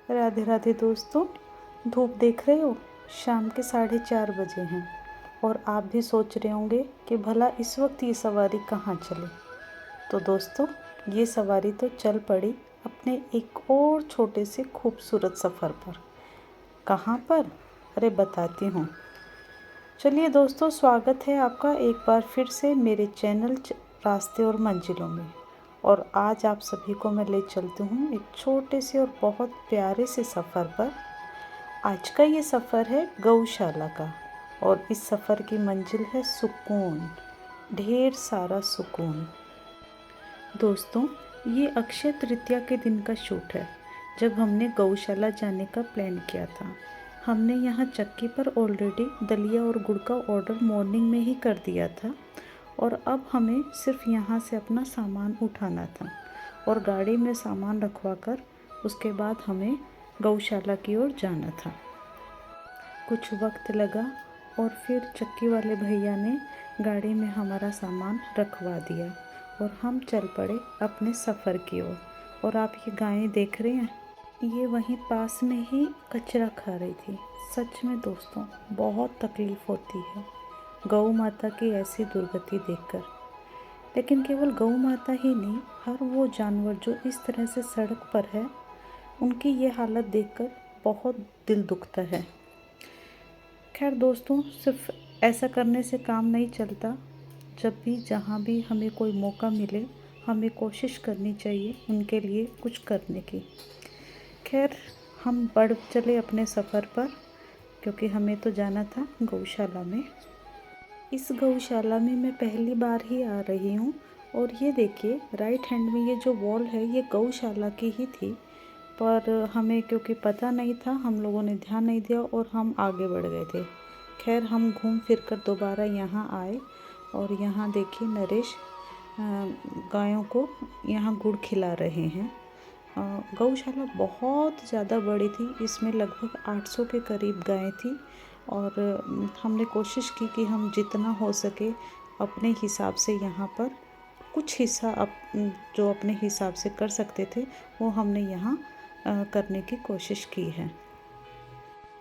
राधे राधे दोस्तों। धूप देख रहे हो, शाम के 4:30 बजे हैं और आप भी सोच रहे होंगे कि भला इस वक्त ये सवारी कहाँ चले। तो दोस्तों, ये सवारी तो चल पड़ी अपने एक और छोटे से खूबसूरत सफ़र पर। कहाँ पर? अरे बताती हूँ। चलिए दोस्तों, स्वागत है आपका एक बार फिर से मेरे चैनल रास्ते और मंजिलों में। और आज आप सभी को मैं ले चलती हूँ एक छोटे से और बहुत प्यारे से सफ़र पर। आज का ये सफ़र है गौशाला का, और इस सफ़र की मंजिल है सुकून, ढेर सारा सुकून। दोस्तों, ये अक्षय तृतीया के दिन का शूट है, जब हमने गौशाला जाने का प्लान किया था। हमने यहाँ चक्की पर ऑलरेडी दलिया और गुड़ का ऑर्डर मॉर्निंग में ही कर दिया था, और अब हमें सिर्फ यहाँ से अपना सामान उठाना था और गाड़ी में सामान रखवा कर उसके बाद हमें गौशाला की ओर जाना था। कुछ वक्त लगा और फिर चक्की वाले भैया ने गाड़ी में हमारा सामान रखवा दिया और हम चल पड़े अपने सफ़र की ओर। और आप ये गायें देख रहे हैं, ये वहीं पास में ही कचरा खा रही थी। सच में दोस्तों, बहुत तकलीफ़ होती है गौ माता की ऐसी दुर्गति देखकर। लेकिन केवल गौ माता ही नहीं, हर वो जानवर जो इस तरह से सड़क पर है, उनकी ये हालत देखकर बहुत दिल दुखता है। खैर दोस्तों, सिर्फ ऐसा करने से काम नहीं चलता। जब भी जहाँ भी हमें कोई मौका मिले, हमें कोशिश करनी चाहिए उनके लिए कुछ करने की। खैर, हम बढ़ चले अपने सफ़र पर, क्योंकि हमें तो जाना था गौशाला में। इस गौशाला में मैं पहली बार ही आ रही हूँ। और ये देखिए, राइट हैंड में ये जो वॉल है, ये गौशाला की ही थी, पर हमें क्योंकि पता नहीं था, हम लोगों ने ध्यान नहीं दिया और हम आगे बढ़ गए थे। खैर, हम घूम फिर कर दोबारा यहाँ आए और यहाँ देखिए नरेश गायों को यहाँ गुड़ खिला रहे हैं। गौशाला बहुत ज़्यादा बड़ी थी, इसमें लगभग 800 के करीब गायें थी। और हमने कोशिश की कि हम जितना हो सके अपने हिसाब से यहाँ पर कुछ हिस्सा जो अपने हिसाब से कर सकते थे, वो हमने यहाँ करने की कोशिश की है।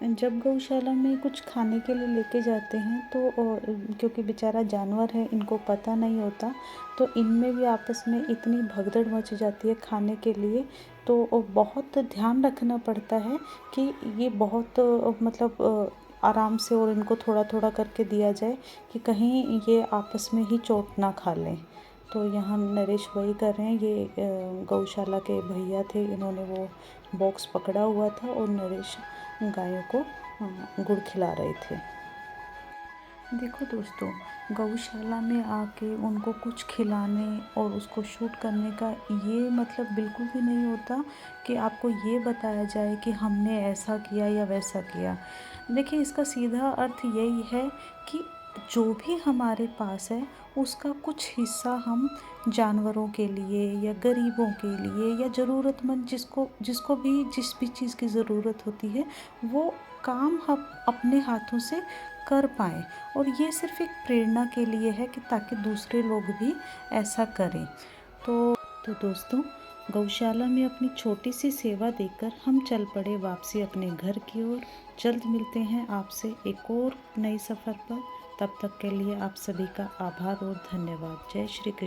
जब गौशाला में कुछ खाने के लिए लेके जाते हैं तो क्योंकि बेचारा जानवर है, इनको पता नहीं होता, तो इनमें भी आपस में इतनी भगदड़ मच जाती है खाने के लिए। तो बहुत ध्यान रखना पड़ता है कि ये बहुत मतलब आराम से और इनको थोड़ा थोड़ा करके दिया जाए कि कहीं ये आपस में ही चोट ना खा लें। तो यहाँ नरेश वही कर रहे हैं। ये गौशाला के भैया थे, इन्होंने वो बॉक्स पकड़ा हुआ था और नरेश गायों को गुड़ खिला रहे थे। देखो दोस्तों, गौशाला में आके उनको कुछ खिलाने और उसको शूट करने का ये मतलब बिल्कुल भी नहीं होता कि आपको ये बताया जाए कि हमने ऐसा किया या वैसा किया। देखिए, इसका सीधा अर्थ यही है कि जो भी हमारे पास है, उसका कुछ हिस्सा हम जानवरों के लिए या गरीबों के लिए या ज़रूरतमंद जिसको भी जिस भी चीज़ की ज़रूरत होती है, वो काम हम अपने हाथों से कर पाएँ। और ये सिर्फ एक प्रेरणा के लिए है कि ताकि दूसरे लोग भी ऐसा करें। तो दोस्तों, गौशाला में अपनी छोटी सी सेवा देकर हम चल पड़े वापसी अपने घर की ओर। जल्द मिलते हैं आपसे एक और नए सफ़र पर। तब तक के लिए आप सभी का आभार और धन्यवाद। जय श्री कृष्ण।